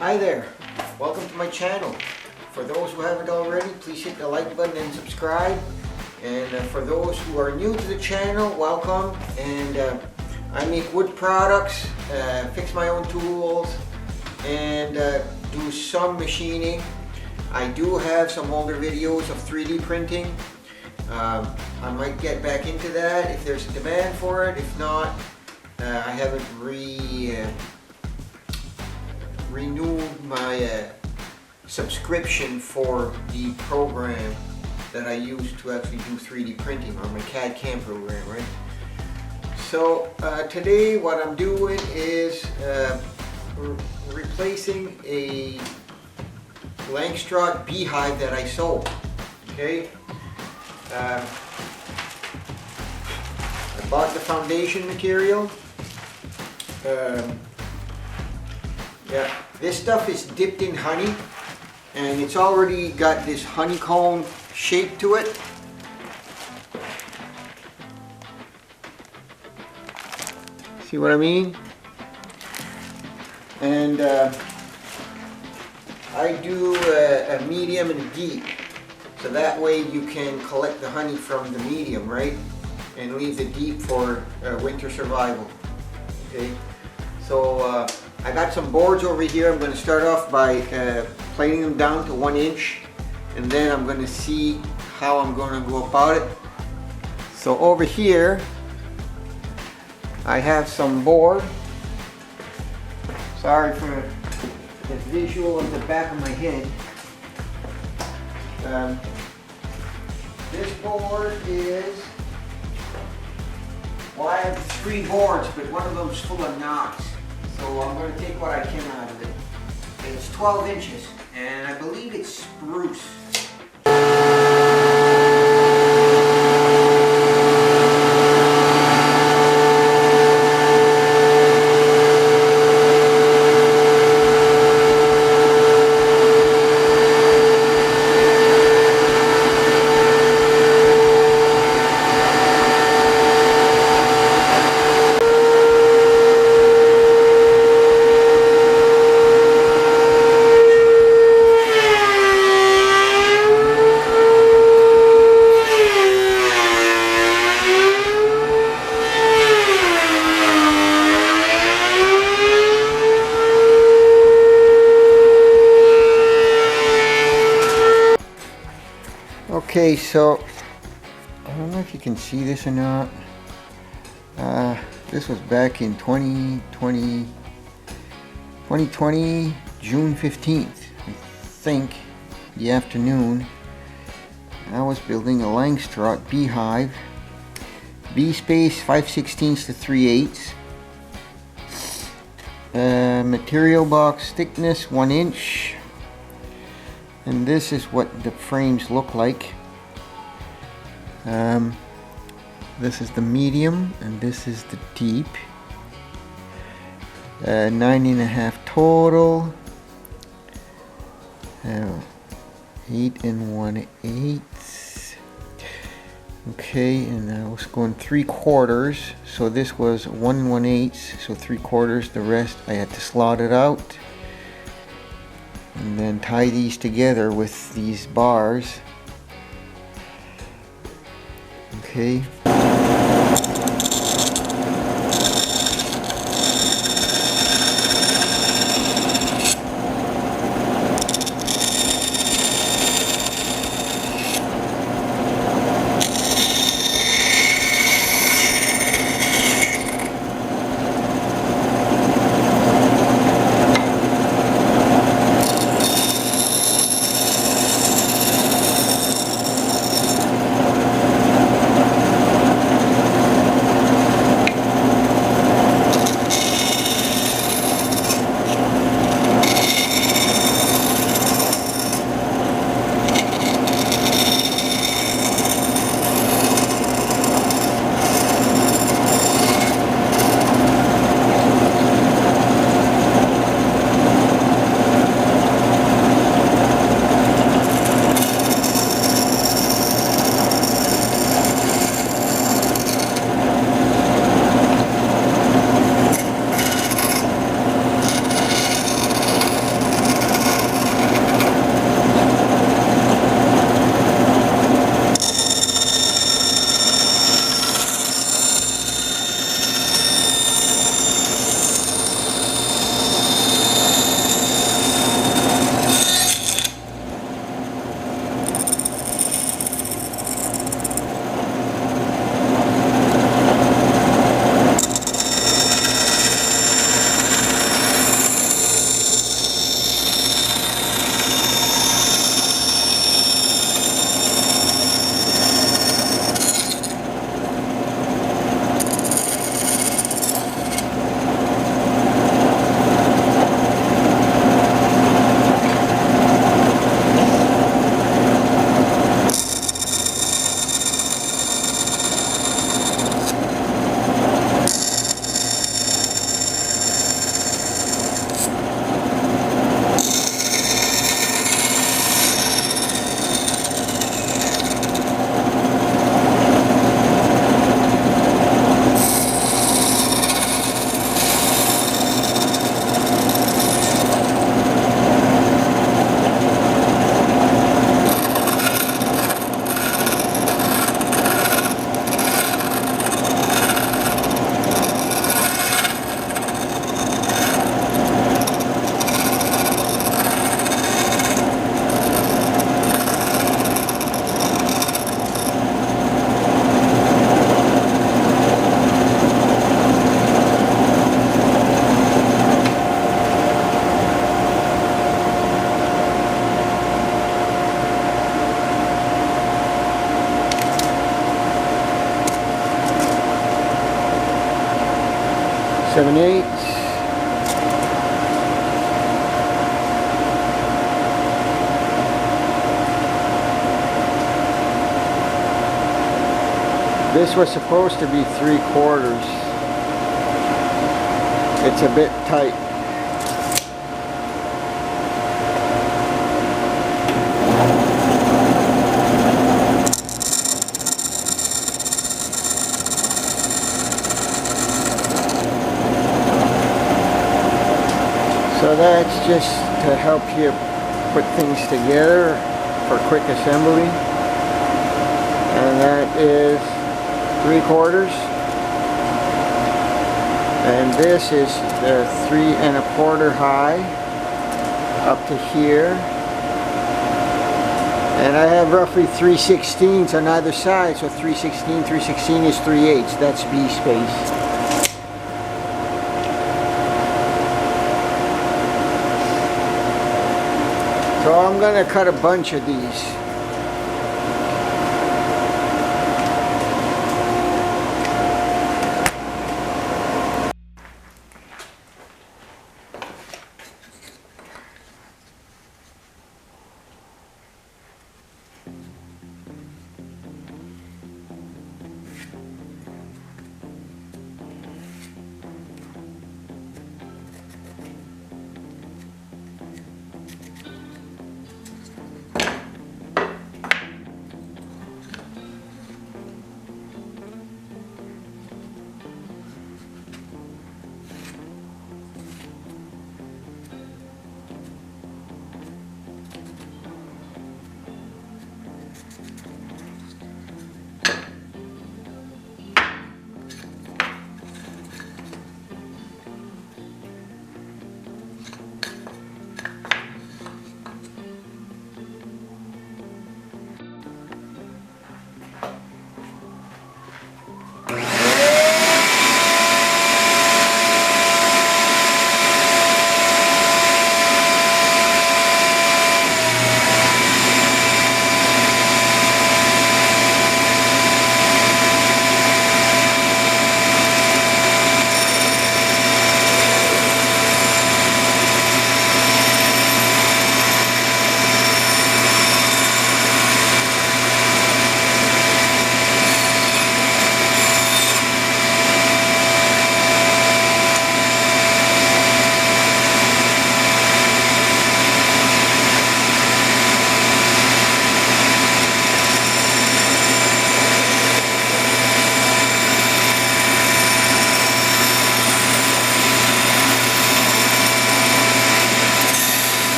Hi there, welcome to my channel. For those who haven't already, please hit the like button and subscribe. And for those who are new to the channel, welcome. And I make wood products, fix my own tools, and do some machining. I do have some older videos of 3D printing. I might get back into that if there's a demand for it. If not, I haven't renewed my subscription for the program that I use to actually do 3D printing, on my CAD/CAM program, right? So today what I'm doing is replacing a Langstroth BeeHive that I sold. Okay, I bought the foundation material. Yeah, this stuff is dipped in honey, and it's already got this honeycomb shape to it. See what I mean? And I do a medium and a deep, so that way you can collect the honey from the medium, right? And leave the deep for winter survival. Okay, so I got some boards over here. I'm going to start off by plating them down to 1 inch, and then I'm going to see how I'm going to go about it. So over here I have some board. Sorry for the visual of the back of my head. This board is, well, I have 3 boards, but one of them is full of knots. So I'm going to take what I can out of it. It's 12 inches, and I believe it's spruce. Okay, so I don't know if you can see this or not. This was back in 2020, June 15th, I think, the afternoon. I was building a Langstroth BeeHive, B space 5/16 to 3/8. Material box thickness 1 inch. And this is what the frames look like. This is the medium and this is the deep. 9.5 total. 8 1/8. Okay, and I was going 3/4, so this was 1 1/8, so 3/4. The rest I had to slot it out and then tie these together with these bars. Okay. 7/8. This was supposed to be 3/4. It's a bit tight. So that's just to help you put things together for quick assembly. And that is 3/4. And this is the 3 1/4 high up to here. And I have roughly 3/16 on either side, so 3/16 is 3/8. That's B space. So I'm going to cut a bunch of these.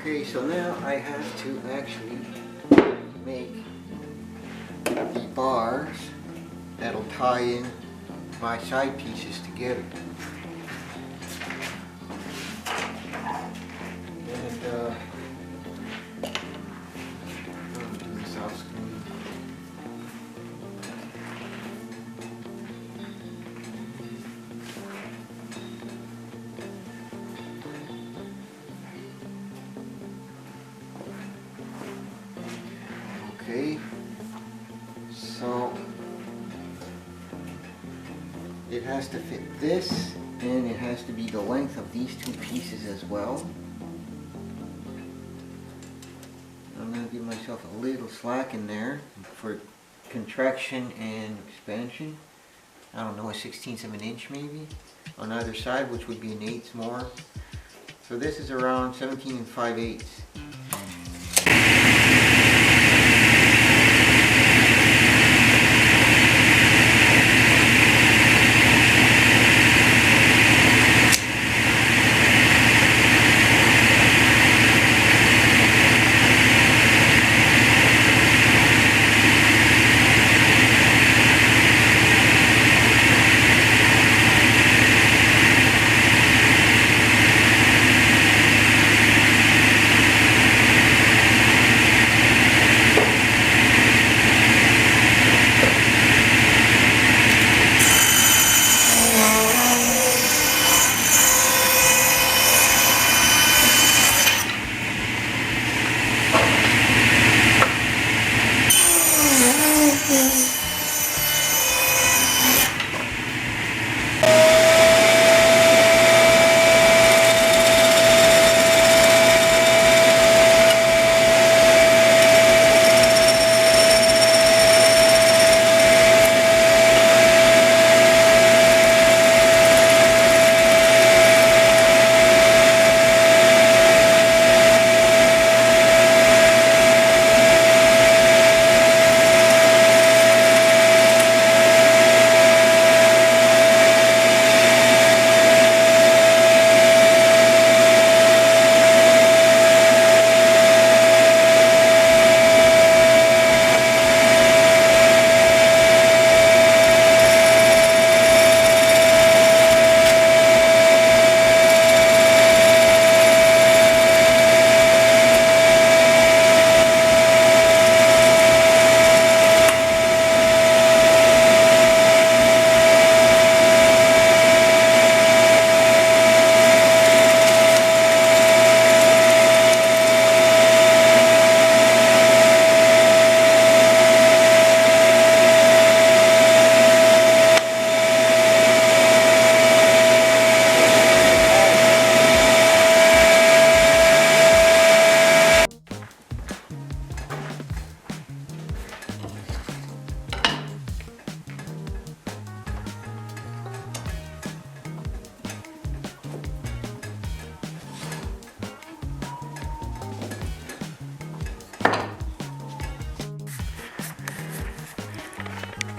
Okay, so now I have to actually make the bars that'll tie in my side pieces together. And I'll do this off screen. Okay, so it has to fit this, and it has to be the length of these two pieces as well. I'm going to give myself a little slack in there for contraction and expansion. I don't know, a 1/16 of an inch maybe on either side, which would be an eighth more. So this is around 17 5/8.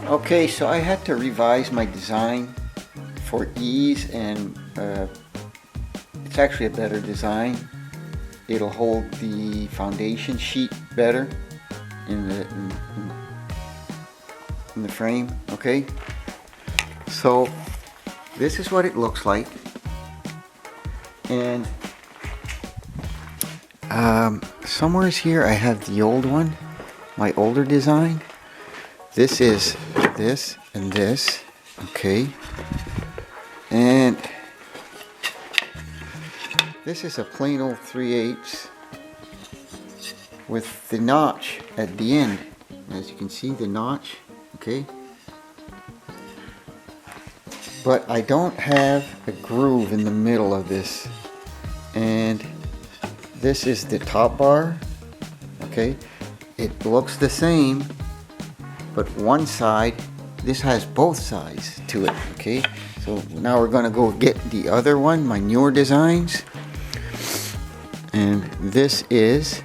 Okay, so I had to revise my design for ease, and it's actually a better design. It'll hold the foundation sheet better in the frame. Okay, so this is what it looks like, and somewhere here I have the old one, my older design. This is this and this, okay, and this is a plain old 3/8 with the notch at the end. As you can see, the notch, okay, but I don't have a groove in the middle of this, and this is the top bar, okay. It looks the same, but one side, this has both sides to it, okay. So now we're gonna go get the other one, my newer designs, and this is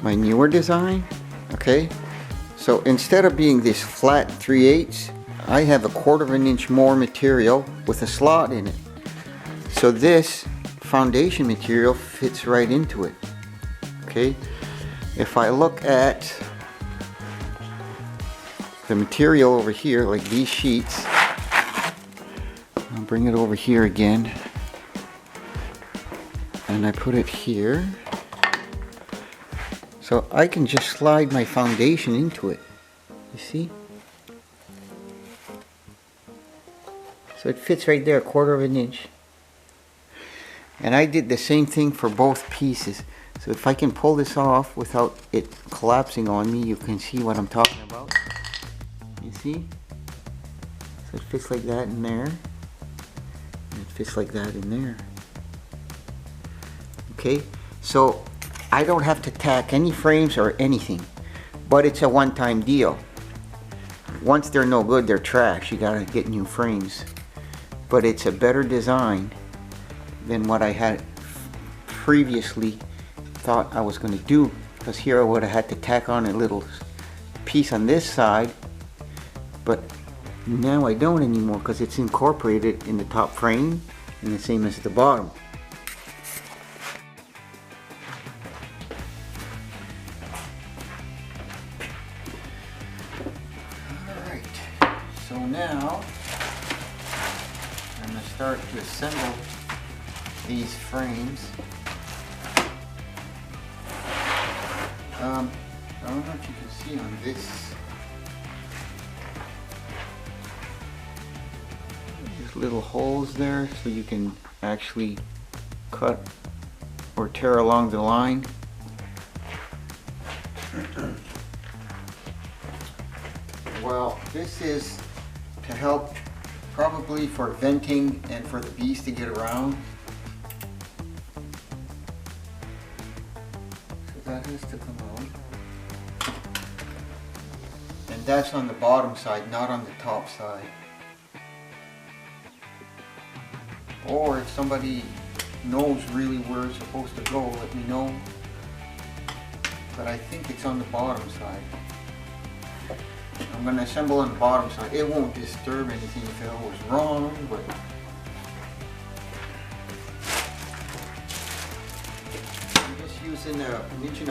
my newer design, okay. So instead of being this flat 3/8, I have a 1/4 of an inch more material with a slot in it. So this foundation material fits right into it, okay. If I look at the material over here, like these sheets, I'll bring it over here again, and I put it here, so I can just slide my foundation into it, you see? So it fits right there, 1/4 of an inch. And I did the same thing for both pieces. So if I can pull this off without it collapsing on me, you can see what I'm talking about. You see? So it fits like that in there. And it fits like that in there. Okay, so I don't have to tack any frames or anything, but it's a one-time deal. Once they're no good, they're trash. You gotta get new frames. But it's a better design than what I had previously thought I was going to do, because here I would have had to tack on a little piece on this side, but now I don't anymore because it's incorporated in the top frame and the same as the bottom. Alright, so now I'm going to start to assemble these frames. I don't know if you can see on this. There's little holes there so you can actually cut or tear along the line. Well, this is to help probably for venting and for the bees to get around. So that has to come out. And that's on the bottom side, not on the top side. Or if somebody knows really where it's supposed to go, let me know. But I think it's on the bottom side. I'm going to assemble on the bottom side. It won't disturb anything if it was wrong, but I'm just using an 1.25 inch.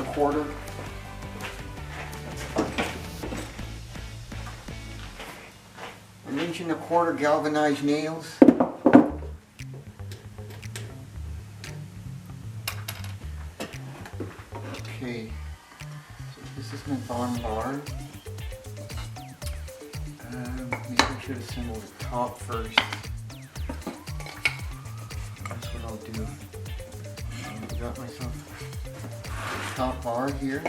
An 1.25 inch galvanized nails. Okay, so this is my bottom bar. Maybe I should assemble the top first. That's what I'll do. I got myself a top bar here.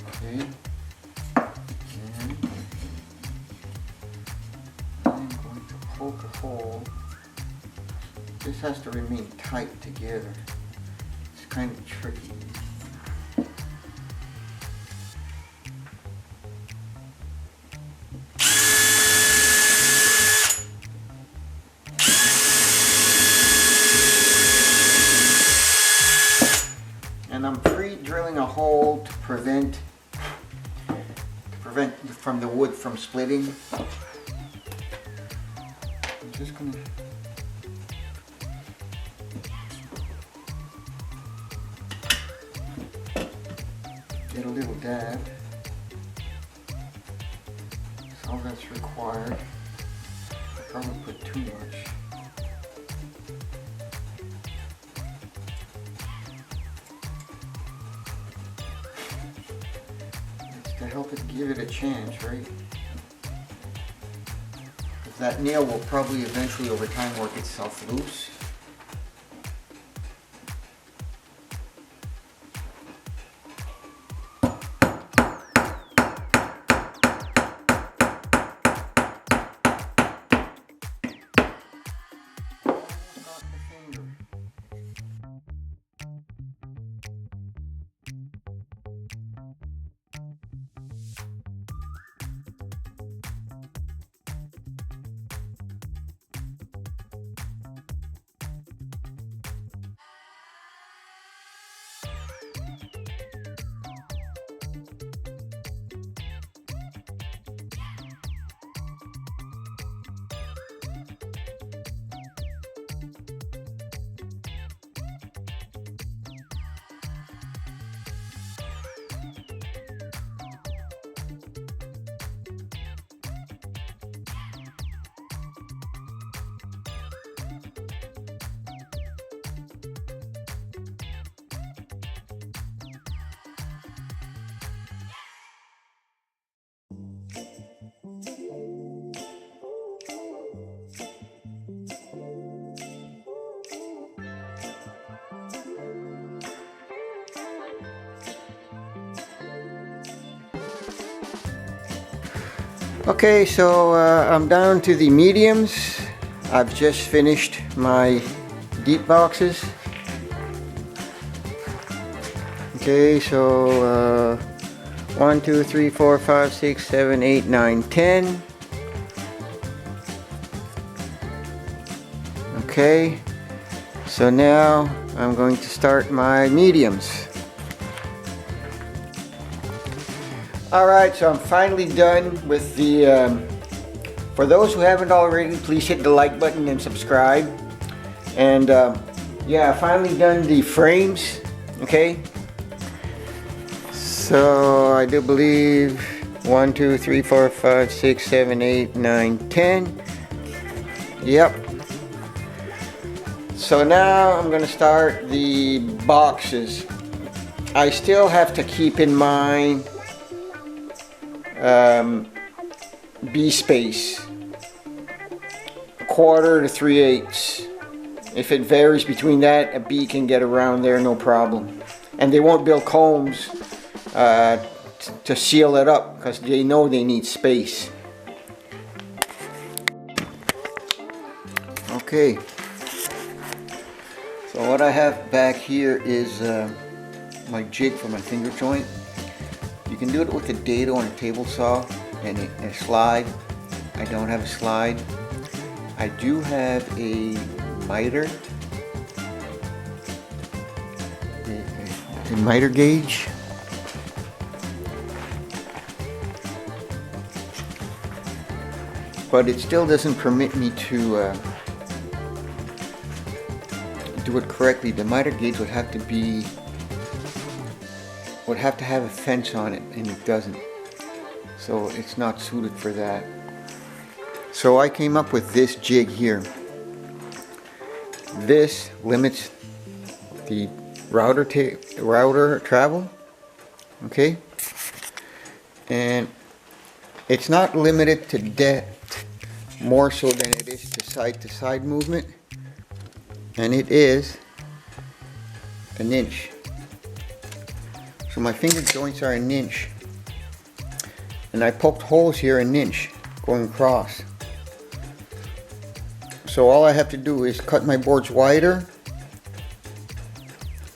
Okay. And I'm going to poke a hole. This has to remain tight together. It's kind of tricky. And I'm pre-drilling a hole to prevent from the wood from splitting. I'm just gonna get a little dab. That's all that's required. I'll probably put too much. To help it give it a chance, right? Because that nail will probably eventually over time work itself loose. Okay, so I'm down to the mediums. I've just finished my deep boxes. Okay, so 1, 2, 3, 4, 5, 6, 7, 8, 9, 10. Okay, so now I'm going to start my mediums. Alright, so I'm finally done with the, for those who haven't already, please hit the like button and subscribe. And yeah, I finally done the frames, okay? So I do believe 1, 2, 3, 4, 5, 6, 7, 8, 9, 10. Yep. So now I'm going to start the boxes. I still have to keep in mind bee space, 1/4 to 3/8. If it varies between that, a bee can get around there no problem. And they won't build combs to seal it up because they know they need space. Okay, so what I have back here is my jig for my finger joint. You can do it with a dado and a table saw and a slide. I don't have a slide. I do have a miter, a miter gauge. But it still doesn't permit me to do it correctly. The miter gauge would have to have a fence on it, and it doesn't. So it's not suited for that. So I came up with this jig here. This limits the router travel, okay? And it's not limited to depth more so than it is to side movement, and it is an inch. So my finger joints are an inch, and I poked holes here an inch going across. So all I have to do is cut my boards wider,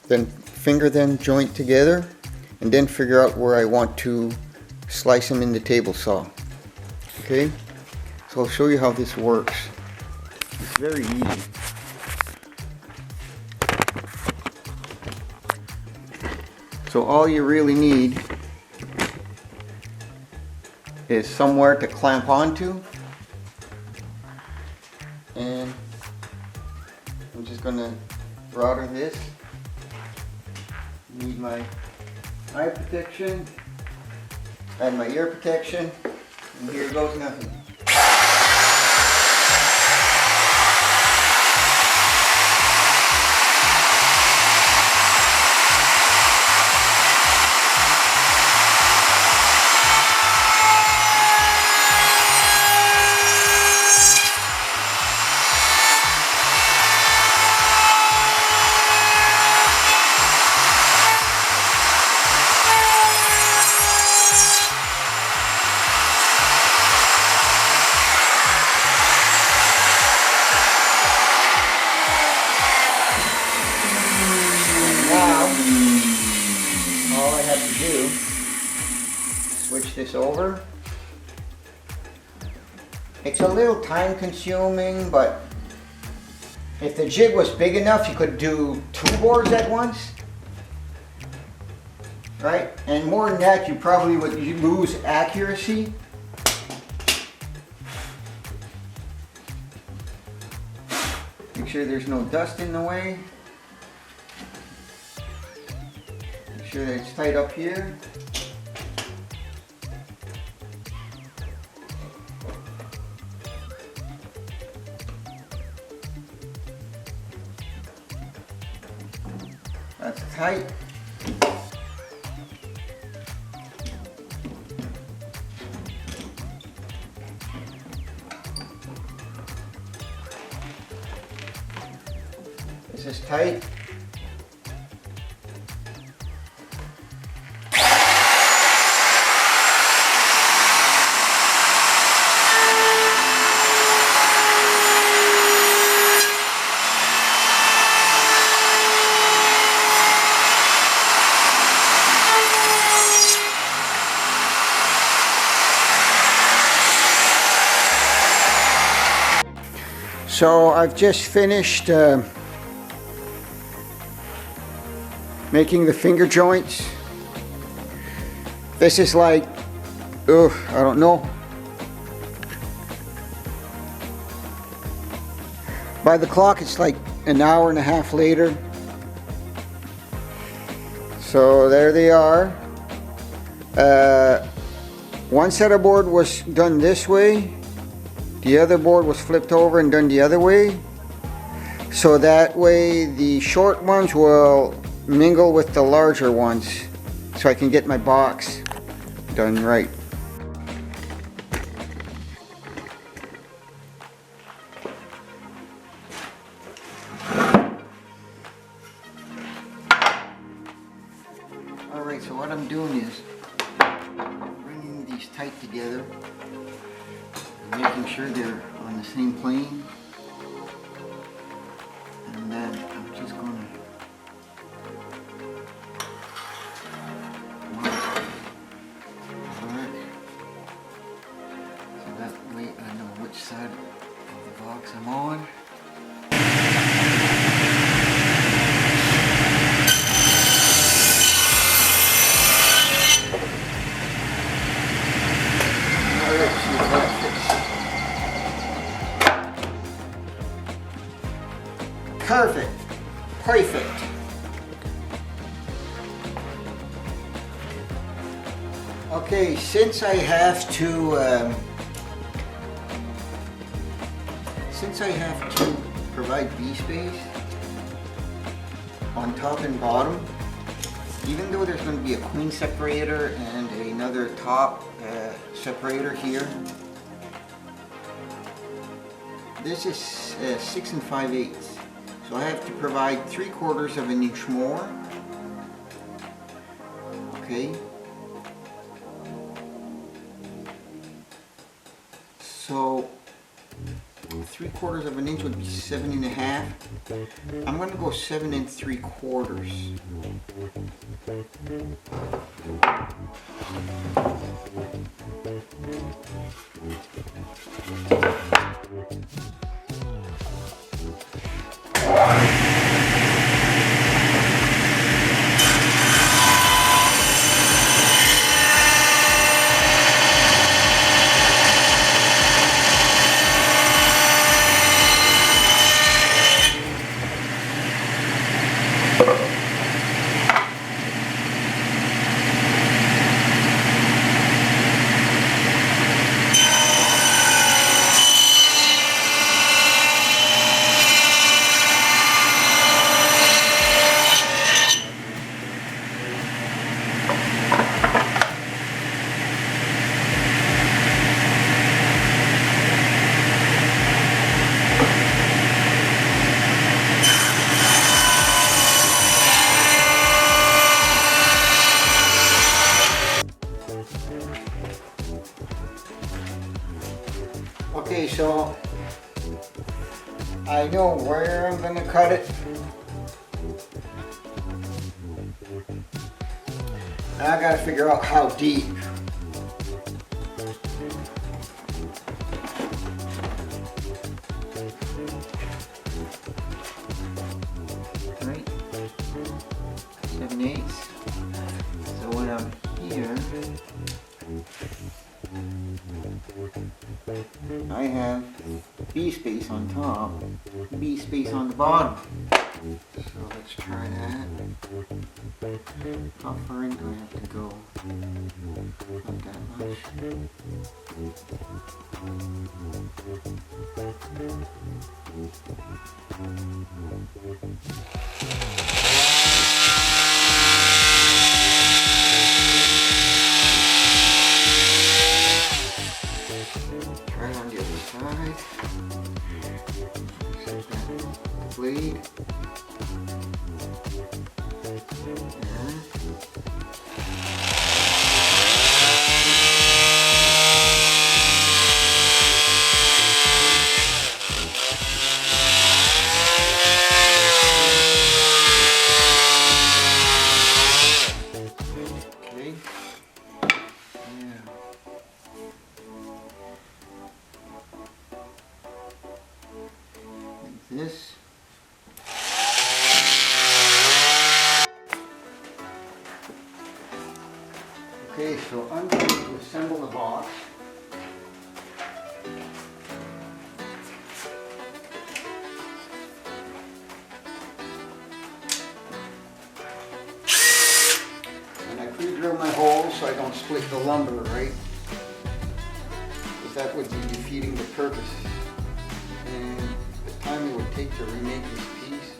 then finger them joint together, and then figure out where I want to slice them in the table saw. Okay, so I'll show you how this works. It's very easy. So all you really need is somewhere to clamp onto, and I'm just gonna router this. Need my eye protection and my ear protection, and here goes nothing. Switch this over. It's a little time consuming, but if the jig was big enough, you could do 2 boards at once, right? And more than that, you probably would lose accuracy. Make sure there's no dust in the way. Make sure that it's tight up here. That's tight. This is tight. So I've just finished making the finger joints. This is like, I don't know. By the clock it's like an hour and a half later. So there they are. One set of board was done this way. The other board was flipped over and done the other way. So that way the short ones will mingle with the larger ones. So I can get my box done right. Alright, so what I'm doing is bringing these tight together, making sure they're on the same plane, and then I'm just going to work so that way I know which side of the box I'm on. Perfect. Perfect. Okay, since I have to provide bee space on top and bottom, even though there's going to be a queen separator and another top separator here, this is 6 5/8. So I have to provide 3/4 of an inch more. Okay. So 3/4 of an inch would be 7 1/2. I'm going to go 7 3/4. Okay, so I know where I'm going to cut it. Now I got to figure out how deep. Right, 7/8. So when I'm here, I have bee space on top, bee space on the bottom. So let's try that. How far in do I have to go? Not that much. Try it on the other side. Set that blade. Okay, so I'm going to assemble the box. And I pre-drill my holes so I don't split the lumber, right? Because that would be defeating the purpose. And the time it would take to remake this piece.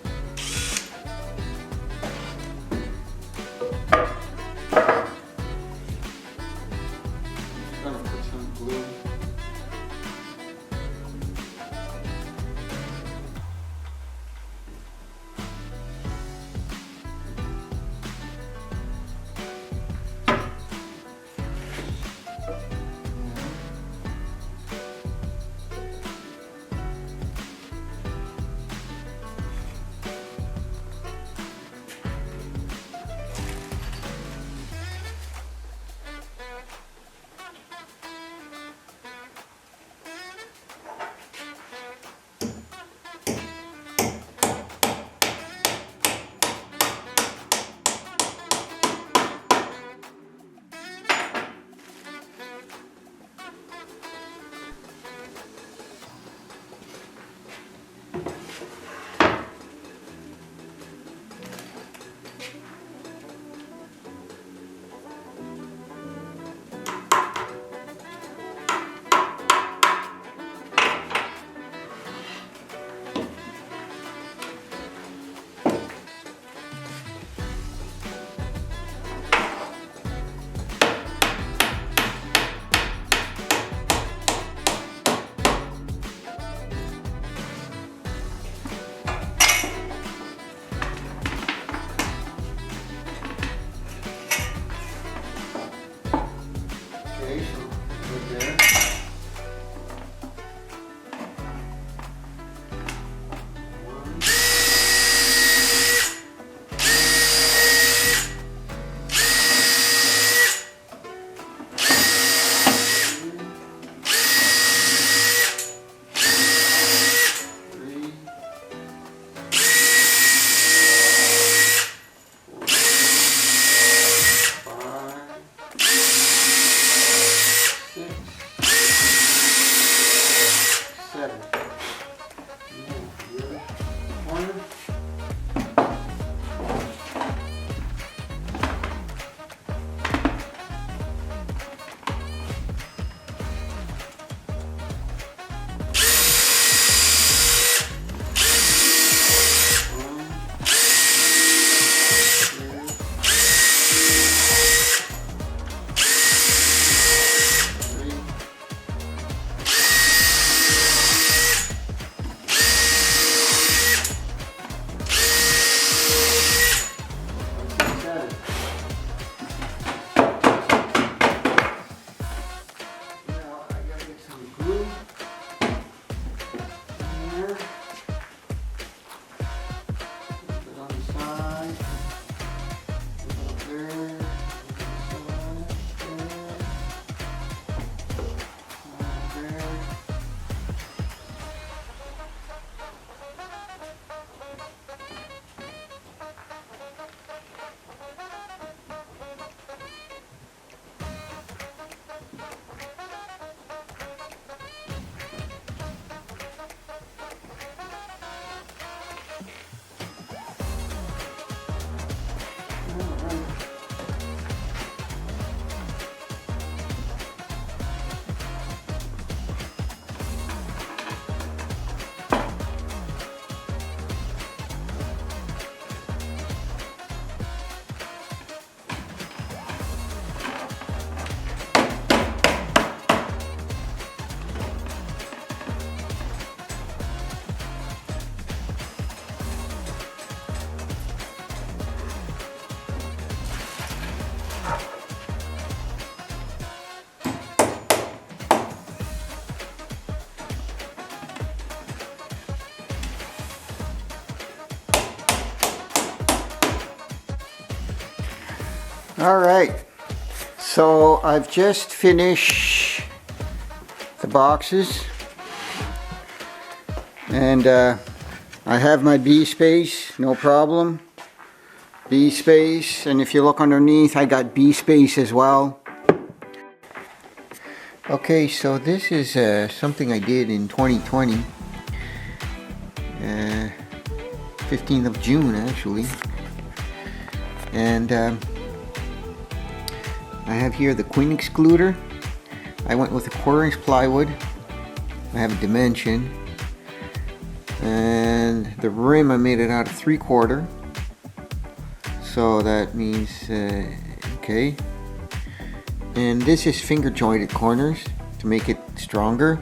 All right, so I've just finished the boxes, and I have my bee space, no problem. Bee space, and if you look underneath, I got bee space as well. Okay, so this is something I did in 2020, 15th of June actually, and I have here the queen excluder. I went with a 1/4 inch plywood. I have a dimension, and the rim I made it out of 3/4, so that means okay. And this is finger jointed corners to make it stronger,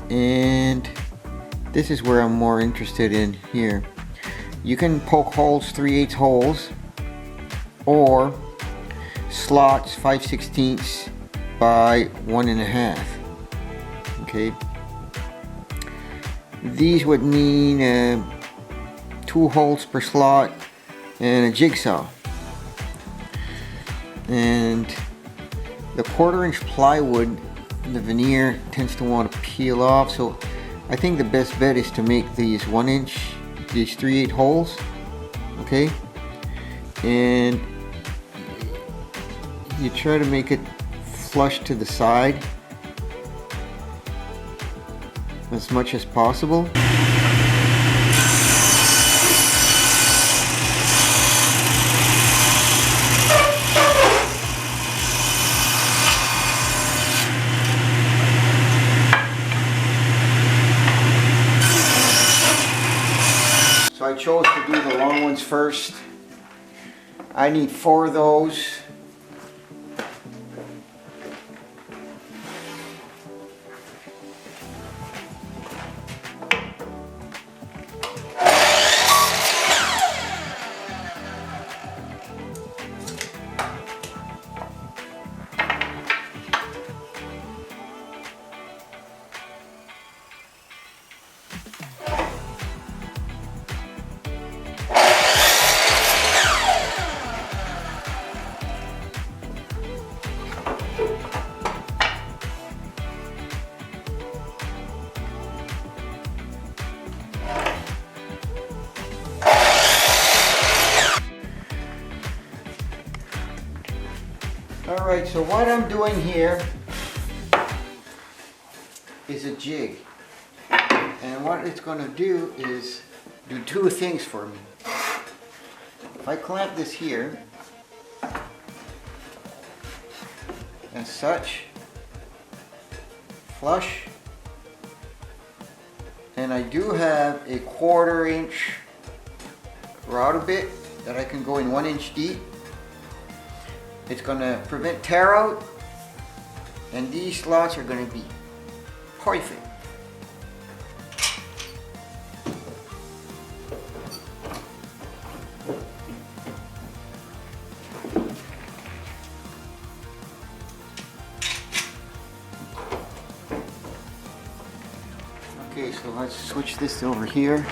and this is where I'm more interested in here. You can poke holes, 3/8 holes, or slots 5/16 by 1.5. Okay, these would mean 2 holes per slot and a jigsaw. And the 1/4 inch plywood, the veneer tends to want to peel off, so I think the best bet is to make these 1 inch, these 3/8 holes. Okay, and you try to make it flush to the side as much as possible. So I chose to do the long ones first. I need 4 of those. Alright, so what I'm doing here is a jig. And what it's going to do is do 2 things for me. If I clamp this here, as such, flush, and I do have a 1/4 inch router bit that I can go in 1 inch deep. It's going to prevent tear out, and these slots are going to be perfect. Okay, so let's switch this over here.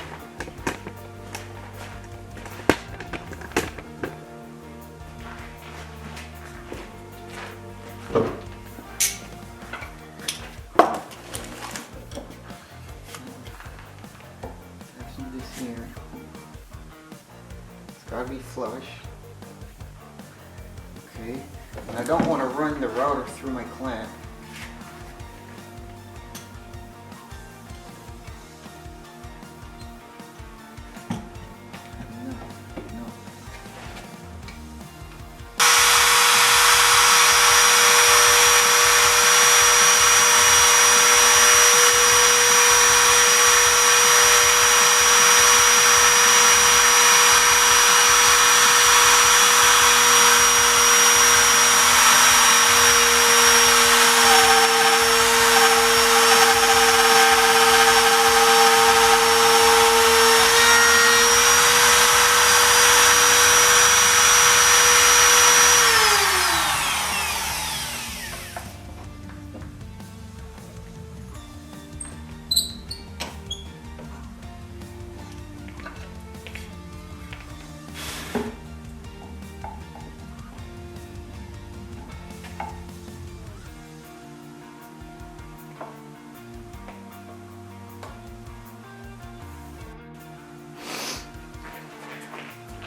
Here. It's got to be flush. Okay, and I don't want to run the router through my clamp.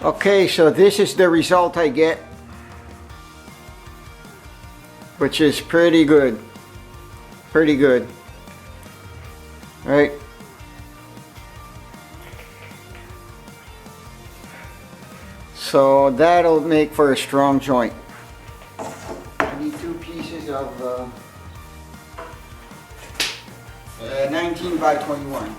Okay, so this is the result I get, which is pretty good. Pretty good. Right? So that'll make for a strong joint. I need 2 pieces of 19 by 21.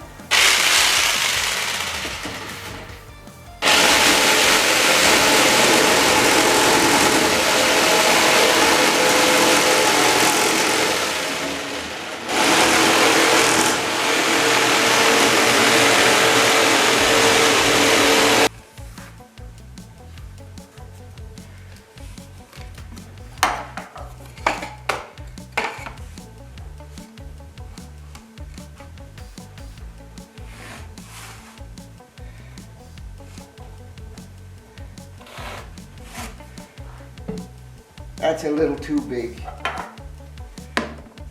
That's a little too big.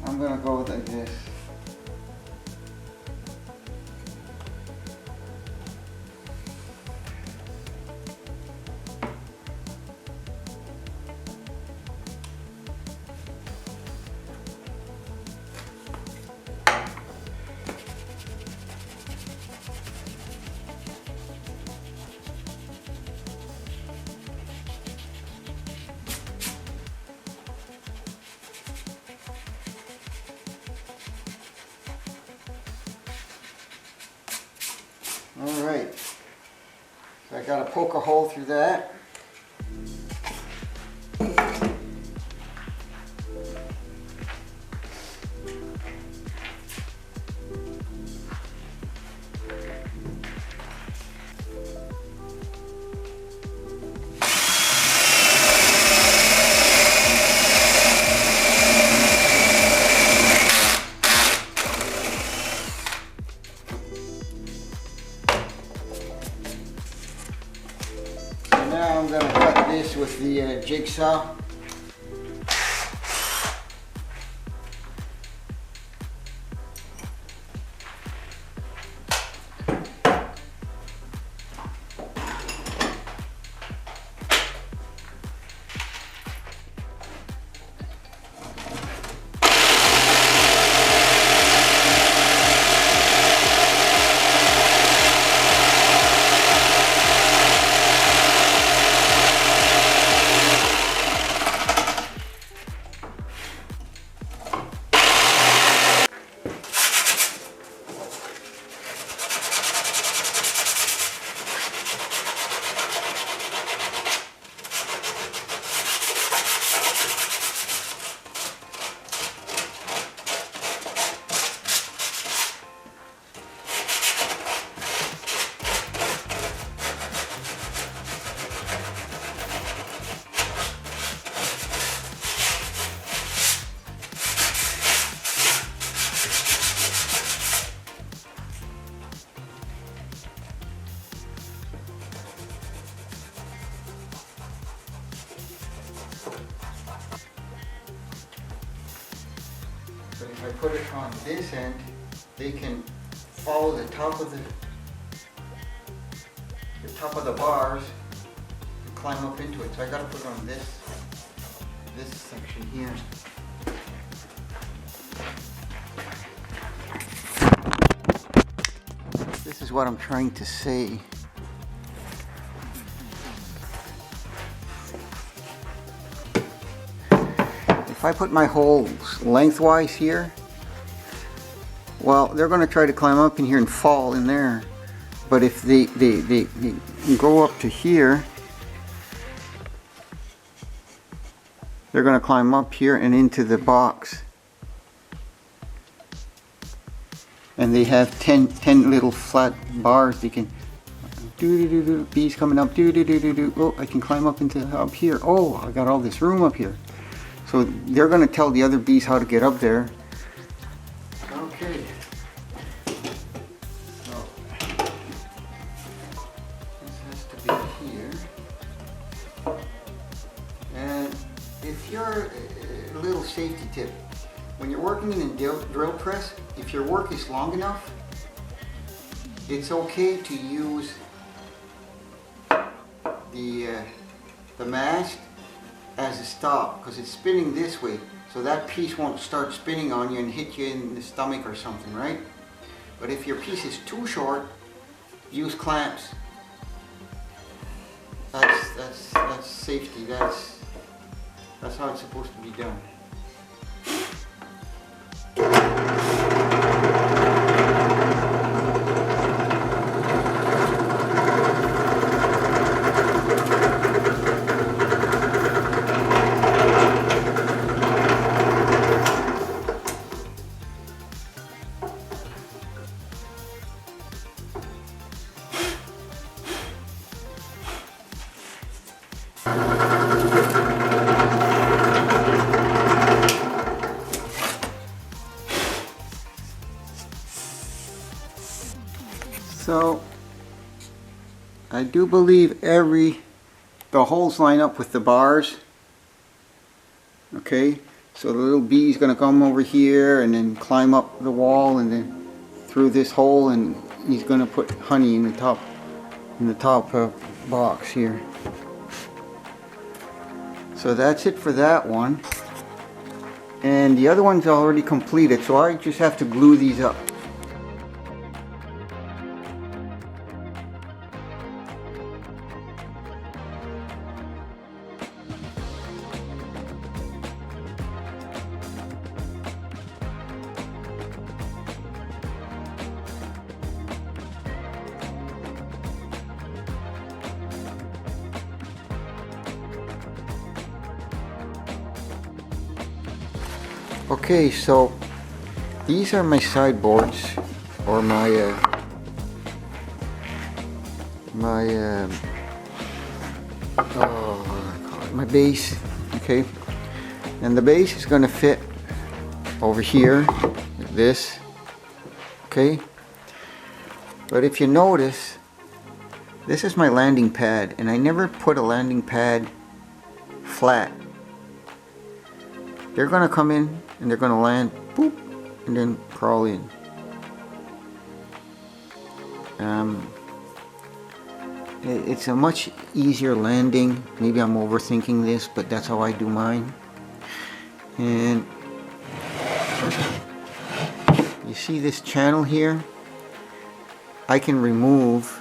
I'm gonna go like this. All right, so I gotta poke a hole through that. Now I'm going to cut this with the jigsaw. But if I put it on this end, they can follow the top of the bars and climb up into it. So I got to put it on this section here. This is what I'm trying to say. If I put my holes lengthwise here, well, they're going to try to climb up in here and fall in there. But if they go up to here, they're going to climb up here and into the box. And they have 10 little flat bars. They can do bees coming up, do. Oh, I can climb up into up here. Oh, I got all this room up here. So they're going to tell the other bees how to get up there. Okay. So this has to be here. And if you're a little safety tip, when you're working in a drill press, if your work is long enough, it's okay to use the mast as a stop because it's spinning this way, so that piece won't start spinning on you and hit you in the stomach or something, right? But if your piece is too short, use clamps. That's safety. That's how it's supposed to be done. So I do believe the holes line up with the bars. Okay, so the little bee is going to come over here and then climb up the wall and then through this hole, and he's going to put honey in the top box here. So that's it for that one, and the other one's already completed, so I just have to glue these up. Okay, so these are my sideboards, or my base. Okay, and the base is going to fit over here like this. Okay, but if you notice, this is my landing pad, and I never put a landing pad flat. They're going to come in and they're going to land, boop, and then crawl in. It's a much easier landing. Maybe I'm overthinking this, but that's how I do mine. And you see this channel here? I can remove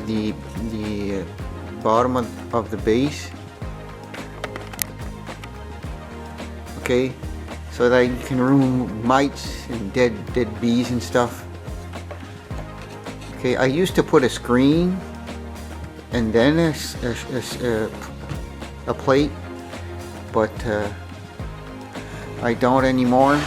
the bottom of the base. Okay, so that I can remove mites and dead bees and stuff. Okay, I used to put a screen and then a plate, but I don't anymore.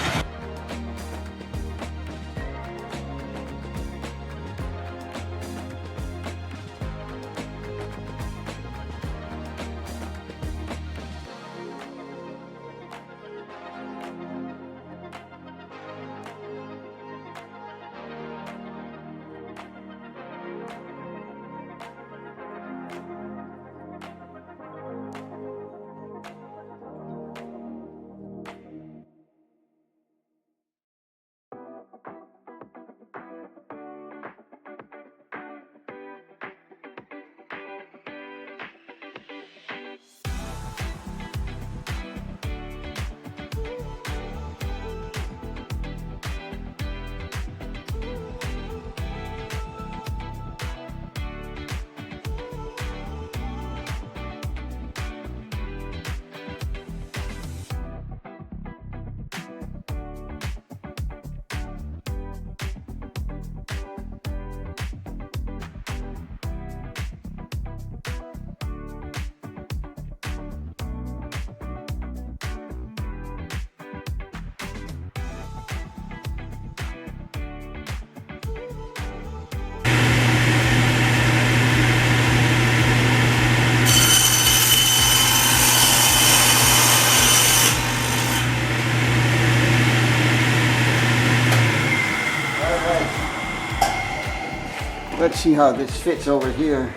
Let's see how this fits over here.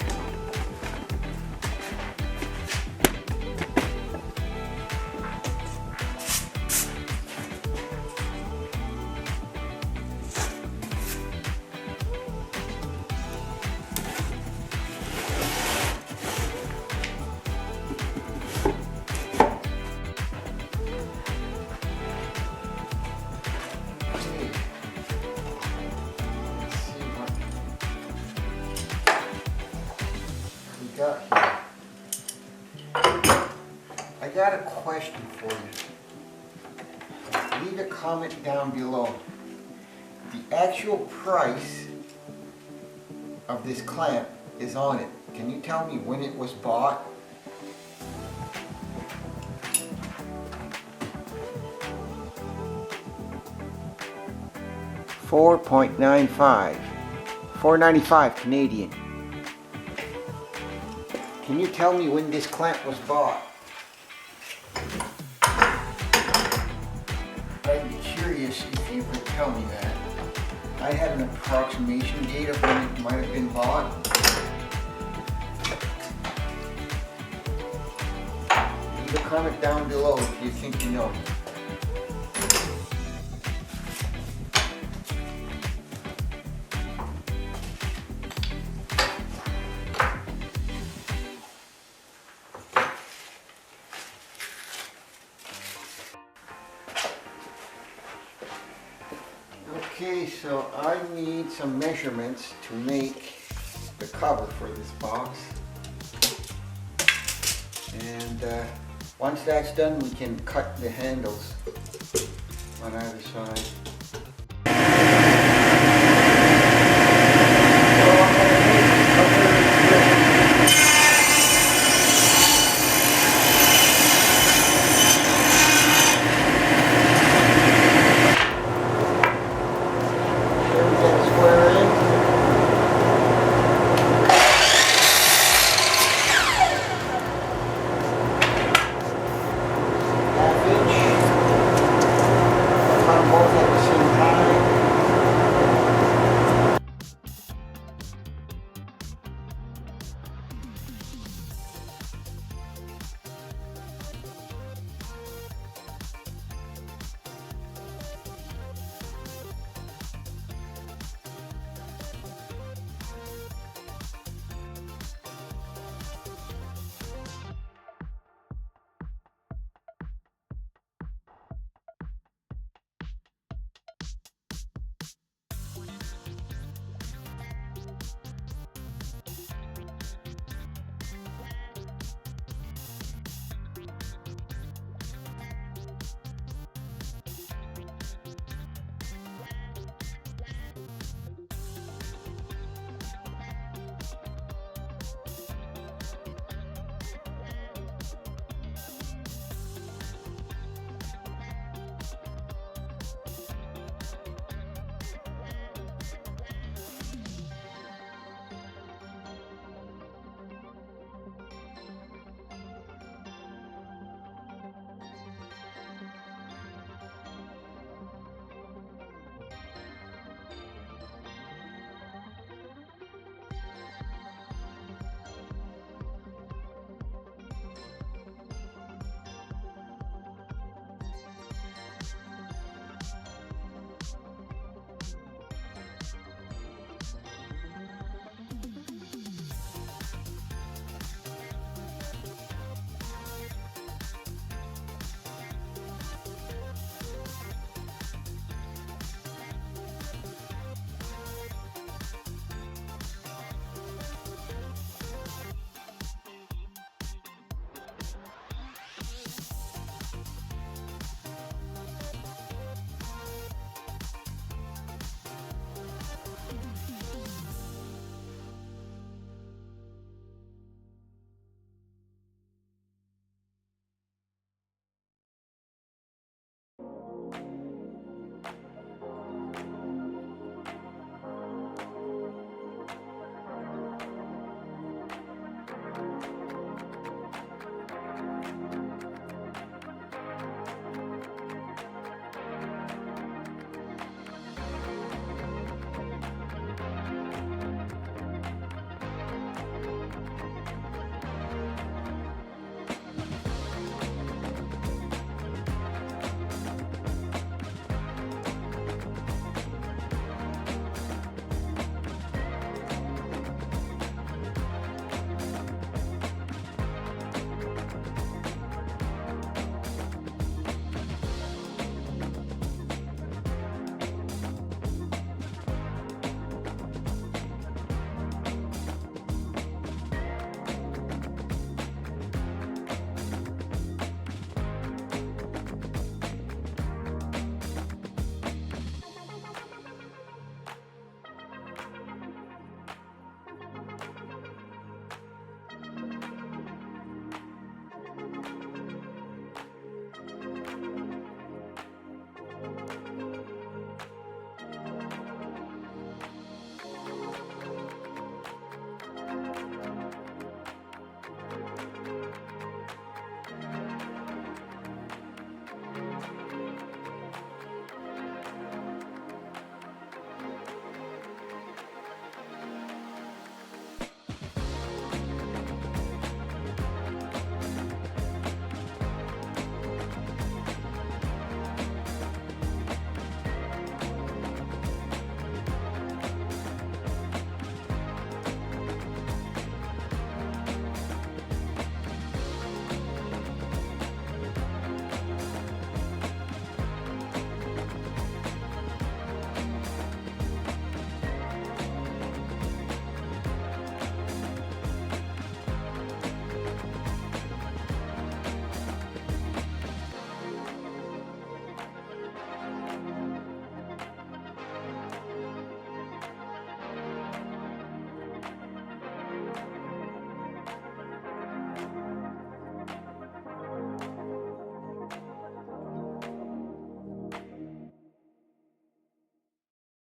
got a question for you. Leave a comment down below. The actual price of this clamp is on it. Can you tell me when it was bought? $4.95. $4.95 Canadian. Can you tell me when this clamp was bought? I'd be curious if you could tell me that. I have an approximation date of when it might have been bought. Leave a comment down below if you think you know. Okay, so I need some measurements to make the cover for this box. And once that's done, we can cut the handles on either side.